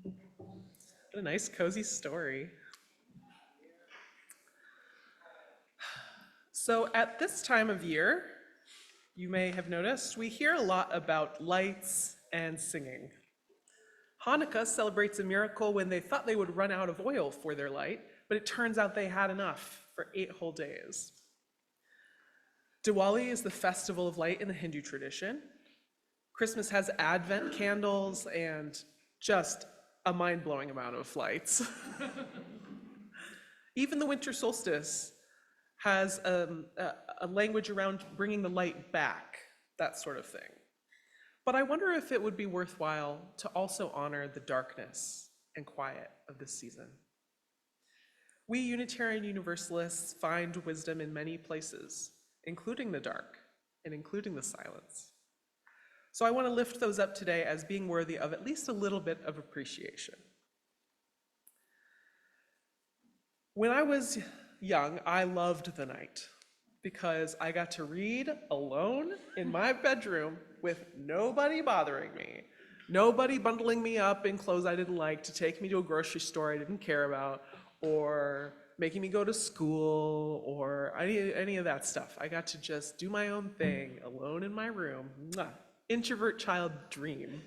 What a nice, cozy story. So at this time of year, you may have noticed, we hear a lot about lights and singing. Hanukkah celebrates a miracle when they thought they would run out of oil for their light, but it turns out they had enough for 8 whole days. Diwali is the festival of light in the Hindu tradition. Christmas has Advent candles and just a mind-blowing amount of lights. Even the winter solstice has a language around bringing the light back, that sort of thing. But I wonder if it would be worthwhile to also honor the darkness and quiet of this season. We Unitarian Universalists find wisdom in many places, including the dark and including the silence. So I want to lift those up today as being worthy of at least a little bit of appreciation. When I was young, I loved the night because I got to read alone in my bedroom with nobody bothering me, nobody bundling me up in clothes I didn't like to take me to a grocery store I didn't care about, or making me go to school, or any of that stuff. I got to just do my own thing alone in my room. Mwah. Introvert child dream.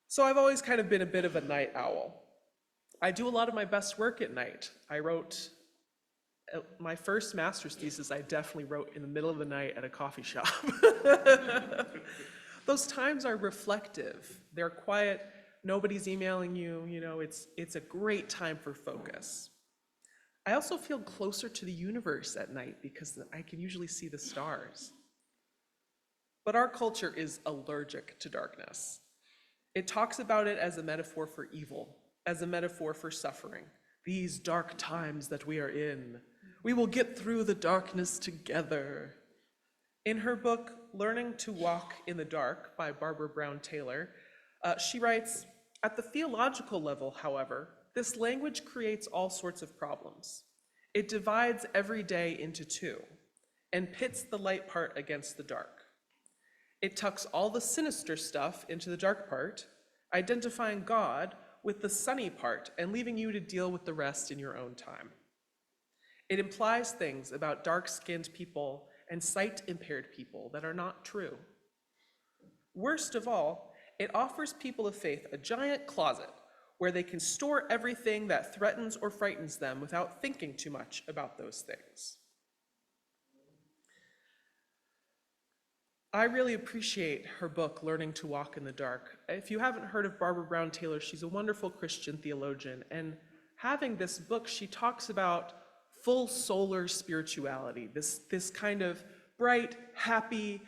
So I've always kind of been a bit of a night owl. I do a lot of my best work at night. I wrote my first master's thesis, I definitely wrote in the middle of the night at a coffee shop. Those times are reflective. They're quiet. Nobody's emailing you. You know, it's a great time for focus. I also feel closer to the universe at night because I can usually see the stars. But our culture is allergic to darkness. It talks about it as a metaphor for evil, as a metaphor for suffering. These dark times that we are in, we will get through the darkness together. In her book, Learning to Walk in the Dark by Barbara Brown Taylor, she writes, at the theological level, however, this language creates all sorts of problems. It divides every day into two and pits the light part against the dark. It tucks all the sinister stuff into the dark part, identifying God with the sunny part and leaving you to deal with the rest in your own time. It implies things about dark-skinned people and sight-impaired people that are not true. Worst of all, it offers people of faith a giant closet where they can store everything that threatens or frightens them without thinking too much about those things. I really appreciate her book, Learning to Walk in the Dark. If you haven't heard of Barbara Brown Taylor, she's a wonderful Christian theologian. And having this book, she talks about full solar spirituality, this kind of bright, happy,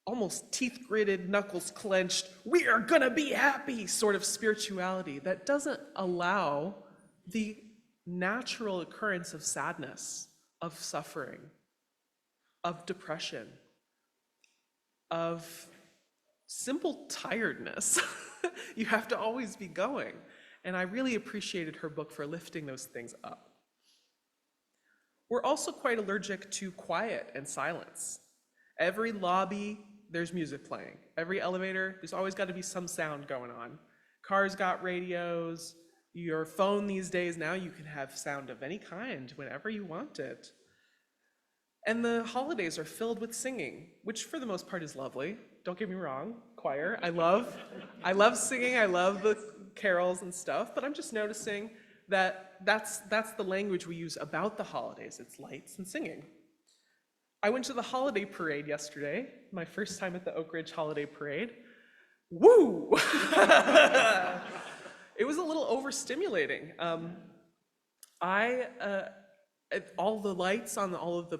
almost teeth gritted, knuckles clenched, we are gonna be happy sort of spirituality that doesn't allow the natural occurrence of sadness, of suffering, of depression, of simple tiredness. You have to always be going. And I really appreciated her book for lifting those things up. We're also quite allergic to quiet and silence. Every lobby, there's music playing. Every elevator, there's always got to be some sound going on. Cars got radios. Your phone these days, now you can have sound of any kind whenever you want it. And the holidays are filled with singing, which for the most part is lovely. Don't get me wrong, choir, I love singing, I love the carols and stuff, but I'm just noticing that that's the language we use about the holidays. It's lights and singing. I went to the holiday parade yesterday, my first time at the Oak Ridge Holiday Parade. Woo! It was a little overstimulating. All the lights on all of the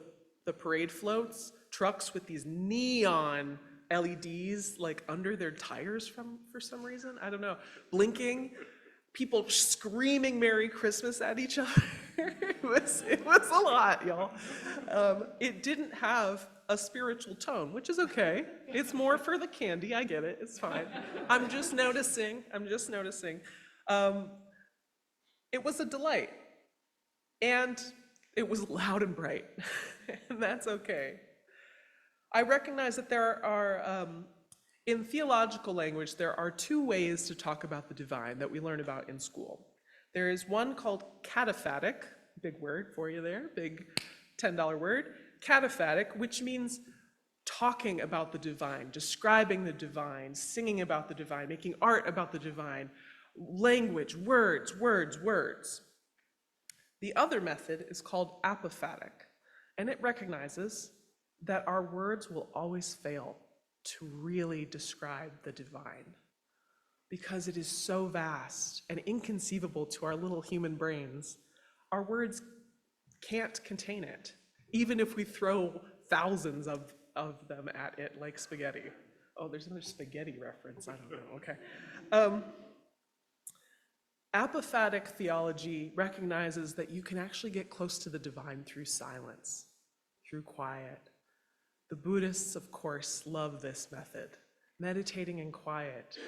parade floats, trucks with these neon LEDs like under their tires for some reason, I don't know, blinking, people screaming Merry Christmas at each other. It was a lot, y'all. It didn't have a spiritual tone, which is okay. It's more for the candy, I get it, it's fine. I'm just noticing. It was a delight. And it was loud and bright, and that's okay. I recognize that there are In theological language, there are two ways to talk about the divine that we learn about in school. There is one called cataphatic, big word for you there, big $10 word, cataphatic, which means talking about the divine, describing the divine, singing about the divine, making art about the divine, language, words, words, words. The other method is called apophatic, and it recognizes that our words will always fail to really describe the divine because it is so vast and inconceivable to our little human brains. Our words can't contain it, even if we throw thousands of them at it like spaghetti. Oh, there's another spaghetti reference, I don't know, okay. Apophatic theology recognizes that you can actually get close to the divine through silence, through quiet. The Buddhists, of course, love this method. Meditating in quiet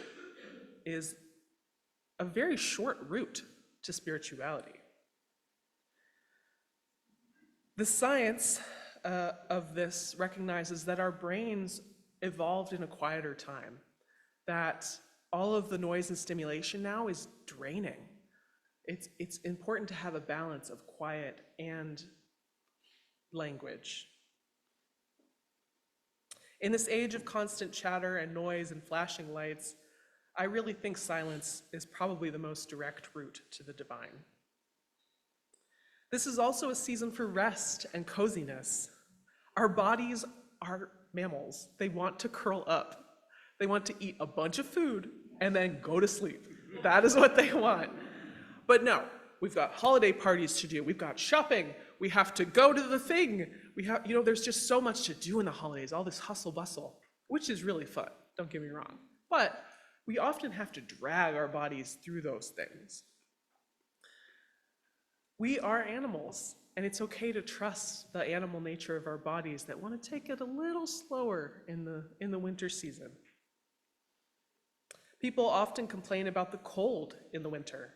is a very short route to spirituality. The science of this recognizes that our brains evolved in a quieter time, that all of the noise and stimulation now is draining. It's important to have a balance of quiet and language. In this age of constant chatter and noise and flashing lights, I really think silence is probably the most direct route to the divine. This is also a season for rest and coziness. Our bodies are mammals. They want to curl up. They want to eat a bunch of food and then go to sleep. That is what they want. But no, we've got holiday parties to do. We've got shopping. We have to go to the thing. There's just so much to do in the holidays, all this hustle bustle, which is really fun, don't get me wrong. But we often have to drag our bodies through those things. We are animals, and it's okay to trust the animal nature of our bodies that want to take it a little slower in the winter season. People often complain about the cold in the winter,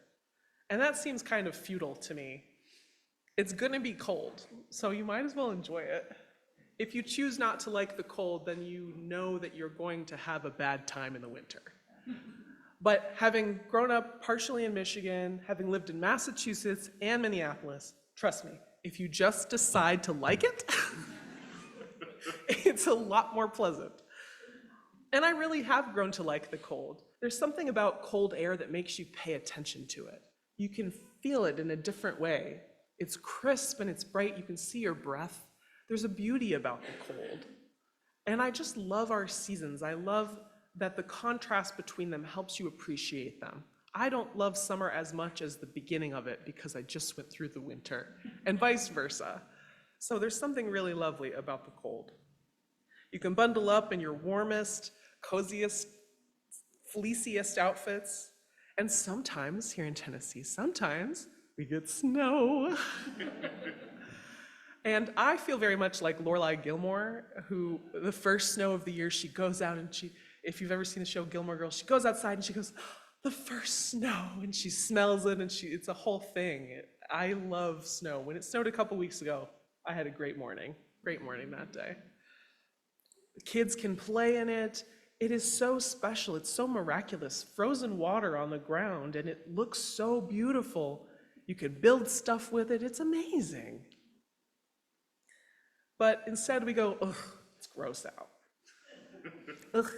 and that seems kind of futile to me. It's gonna be cold, so you might as well enjoy it. If you choose not to like the cold, then you know that you're going to have a bad time in the winter. But having grown up partially in Michigan, having lived in Massachusetts and Minneapolis, trust me, if you just decide to like it, it's a lot more pleasant. And I really have grown to like the cold. There's something about cold air that makes you pay attention to it. You can feel it in a different way. It's crisp and it's bright, you can see your breath. There's a beauty about the cold. And I just love our seasons. I love that the contrast between them helps you appreciate them. I don't love summer as much as the beginning of it because I just went through the winter, and vice versa. So there's something really lovely about the cold. You can bundle up in your warmest, coziest, fleeciest outfits, and sometimes, here in Tennessee, sometimes we get snow. And I feel very much like Lóre Gilmore, who the first snow of the year, she goes out and if you've ever seen the show Gilmore Girls, she goes outside and she goes, the first snow, and she smells it, and it's a whole thing. I love snow. When it snowed a couple weeks ago, I had a great morning that day. The kids can play in it. It is so special, it's so miraculous. Frozen water on the ground, and it looks so beautiful. You can build stuff with it, it's amazing. But instead we go, ugh, it's gross out. Ugh,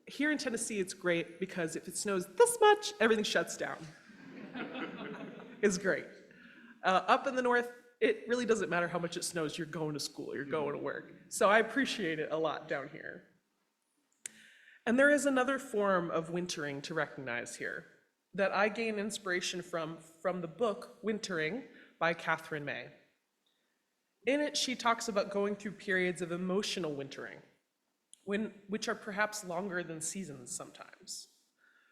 here in Tennessee, it's great because if it snows this much, everything shuts down. It's great. Up in the north, it really doesn't matter how much it snows, you're going to school, you're going to work. So I appreciate it a lot down here. And there is another form of wintering to recognize here that I gain inspiration from the book Wintering by Catherine May. In it, she talks about going through periods of emotional wintering, which are perhaps longer than seasons sometimes.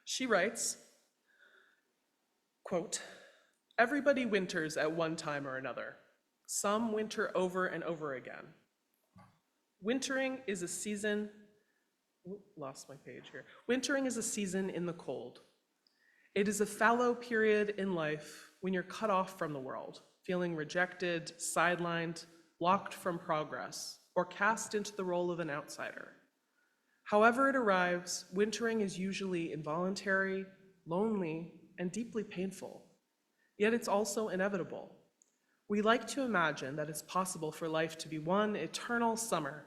She writes, quote, "Everybody winters at one time or another. Some winter over and over again. Wintering is a season, lost my page here. Wintering is a season in the cold. It is a fallow period in life when you're cut off from the world, feeling rejected, sidelined, blocked from progress. or cast into the role of an outsider. However it arrives, wintering is usually involuntary, lonely, and deeply painful. Yet it's also inevitable. We like to imagine that it's possible for life to be one eternal summer,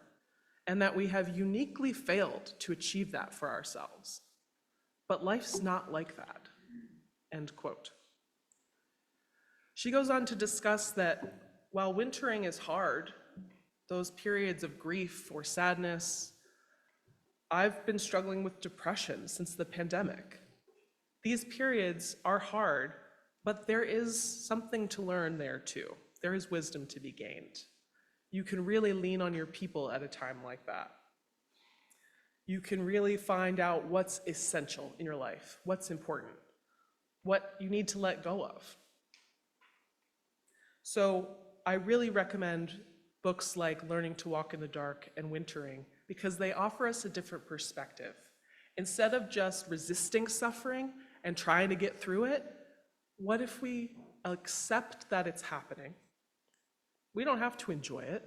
and that we have uniquely failed to achieve that for ourselves. But life's not like that, end quote. She goes on to discuss that while wintering is hard, those periods of grief or sadness, I've been struggling with depression since the pandemic. These periods are hard, but there is something to learn there too. There is wisdom to be gained. You can really lean on your people at a time like that. You can really find out what's essential in your life, what's important, what you need to let go of. So I really recommend books like Learning to Walk in the Dark and Wintering because they offer us a different perspective. Instead of just resisting suffering and trying to get through it, what if we accept that it's happening? We don't have to enjoy it,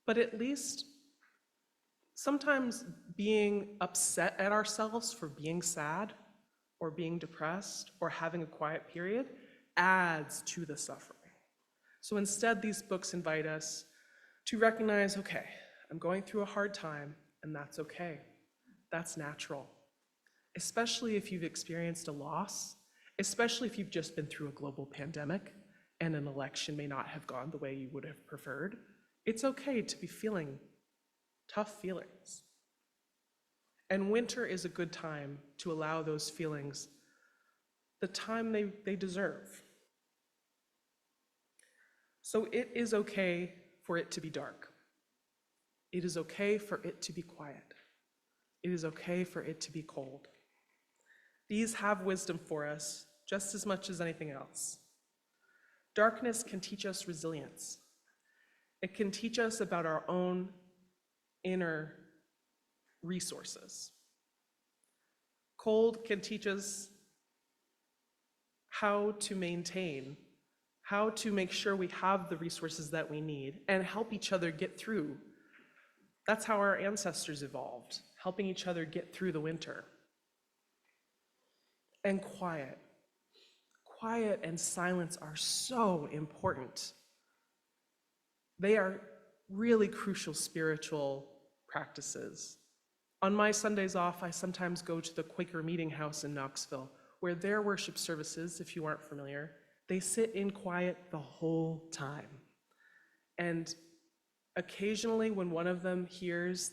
but at least sometimes being upset at ourselves for being sad or being depressed or having a quiet period adds to the suffering. So instead, these books invite us to recognize, okay, I'm going through a hard time, and that's okay. That's natural. Especially if you've experienced a loss, especially if you've just been through a global pandemic and an election may not have gone the way you would have preferred. It's okay to be feeling tough feelings. And winter is a good time to allow those feelings the time they deserve. So it is okay for it to be dark. It is okay for it to be quiet. It is okay for it to be cold. These have wisdom for us just as much as anything else. Darkness can teach us resilience. It can teach us about our own inner resources. Cold can teach us how to maintain, how to make sure we have the resources that we need and help each other get through. That's how our ancestors evolved, helping each other get through the winter. And quiet. Quiet and silence are so important. They are really crucial spiritual practices. On my Sundays off, I sometimes go to the Quaker Meeting House in Knoxville, where their worship services, if you aren't familiar, they sit in quiet the whole time. And occasionally when one of them hears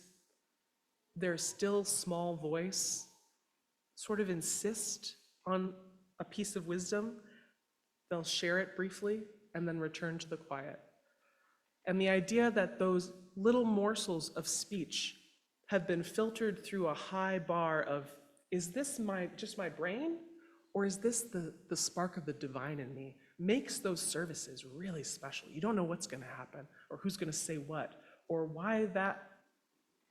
their still small voice sort of insist on a piece of wisdom, they'll share it briefly and then return to the quiet. And the idea that those little morsels of speech have been filtered through a high bar of, is this just my brain? Or is this the spark of the divine in me? Makes those services really special. You don't know what's going to happen, or who's going to say what, or why that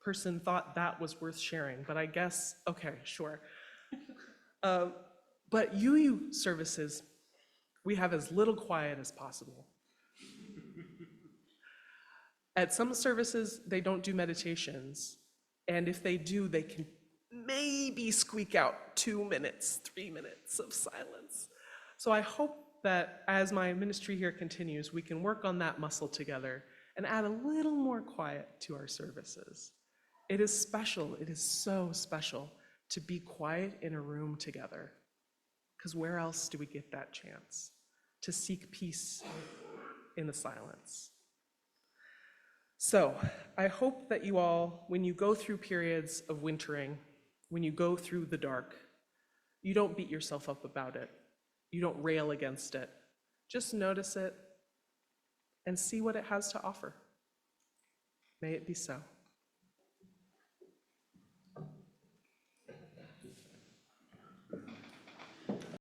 person thought that was worth sharing. But I guess, okay, sure. But UU services, we have as little quiet as possible. At some services, they don't do meditations. And if they do, they can maybe squeak out 2 minutes, 3 minutes of silence. So I hope that as my ministry here continues, we can work on that muscle together and add a little more quiet to our services. It is special, it is so special to be quiet in a room together. Because where else do we get that chance to seek peace in the silence? So I hope that you all, when you go through periods of wintering, when you go through the dark, you don't beat yourself up about it. You don't rail against it. Just notice it and see what it has to offer. May it be so.